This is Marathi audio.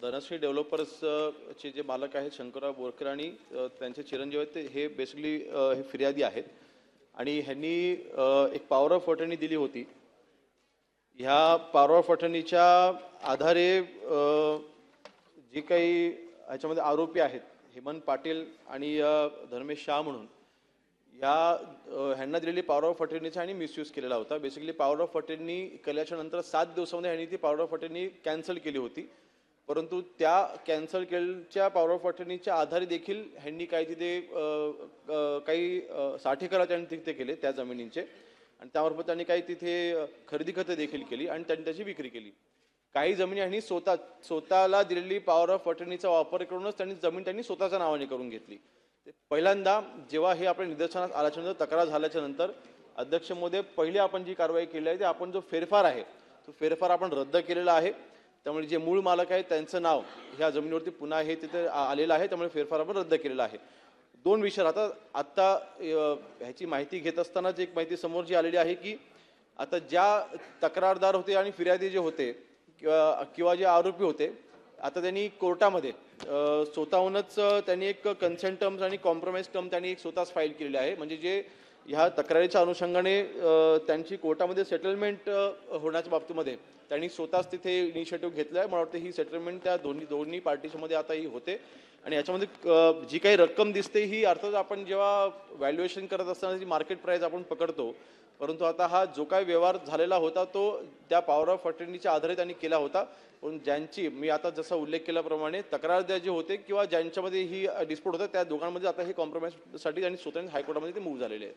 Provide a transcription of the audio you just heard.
धनश्री डेव्हलपर्स चे जे मालक आहेत शंकरराव बोरकर आणि त्यांचे चिरंजीव आहेत ते हे बेसिकली हे फिर्यादी आहेत आणि ह्यांनी एक पॉवर ऑफ अटर्नी दिली होती. ह्या पॉवर ऑफ अटर्नीच्या आधारे जे काही ह्याच्यामध्ये आरोपी आहेत हेमंत पाटील आणि धर्मेश शाह म्हणून ह्यांना दिलेली पॉवर ऑफ अटर्नीचा आणि मिसयूज केलेला होता. बेसिकली पॉवर ऑफ अटर्नी केल्याच्या नंतर 7 दिवसामध्ये ह्यांनी ती पॉवर ऑफ अटर्नी कॅन्सल केली होती. परंतु त्या कॅन्सल केलेल्या पॉवर ऑफ अटर्नीच्या आधारे देखील ह्यांनी काही तिथे काही साठेकरा त्यांनी तिथे केले त्या जमिनींचे आणि त्यामार्फत त्यांनी काही तिथे खरेदी खतं देखील केली आणि त्यांनी त्याची विक्री केली. काही जमिनी ह्यांनी स्वतःला दिलेली पॉवर ऑफ अटर्नीचा वापर करूनच त्यांनी स्वतःच्या नावाने करून घेतली. पहिल्यांदा जेव्हा हे आपल्या निदर्शनास आल्याच्या नंतर तक्रार झाल्याच्या नंतर अध्यक्ष महोदय पहिली आपण जी कारवाई केली आहे ते आपण जो फेरफार आहे तो फेरफार आपण रद्द केलेला आहे. त्यामुळे जे मूळ मालक आहेत त्यांचं नाव ह्या जमिनीवरती पुन्हा हे तिथे आलेलं आहे. त्यामुळे फेरफार आपण रद्द केलेला आहे. 2 विषय आता ह्याची माहिती घेत असतानाच एक माहिती समोर जी आलेली आहे की आता ज्या तक्रारदार होते आणि फिर्यादी जे होते किंवा जे आरोपी होते आता त्यांनी कोर्टामध्ये स्वतःहूनच त्यांनी एक कन्सेंट टर्म्स आणि कॉम्प्रोमाइज टर्म त्यांनी एक स्वतःच फाईल केलेली आहे. म्हणजे जे ह्या तक्रारीच्या अनुषंगाने त्यांची कोर्टामध्ये सेटलमेंट होण्याच्या बाबतीमध्ये त्यांनी स्वतःच तिथे इनिशिएटिव्ह घेतला आहे. मला वाटतं ही सेटलमेंट त्या दोन्ही पार्टीमध्ये आता ही होते आणि याच्यामध्ये जी काही रक्कम दिसते ही अर्थात आपण जेव्हा व्हॅल्युएशन करत असताना जी मार्केट प्राइस आपण पकडतो परंतु आता हा जो काही व्यवहार झालेला होता तो त्या पॉवर ऑफ अटर्नीच्या आधारे त्यांनी केला होता. पण ज्यांची मी आता जसा उल्लेख केल्याप्रमाणे तक्रारदार जे होते किंवा ज्यांच्यामध्ये ही डिस्प्यूट होता त्या दोघांमध्ये आता हे कॉम्प्रोमाइजसाठी त्यांनी स्वतः हायकोर्टामध्ये ते मूव्ह झालेले आहेत.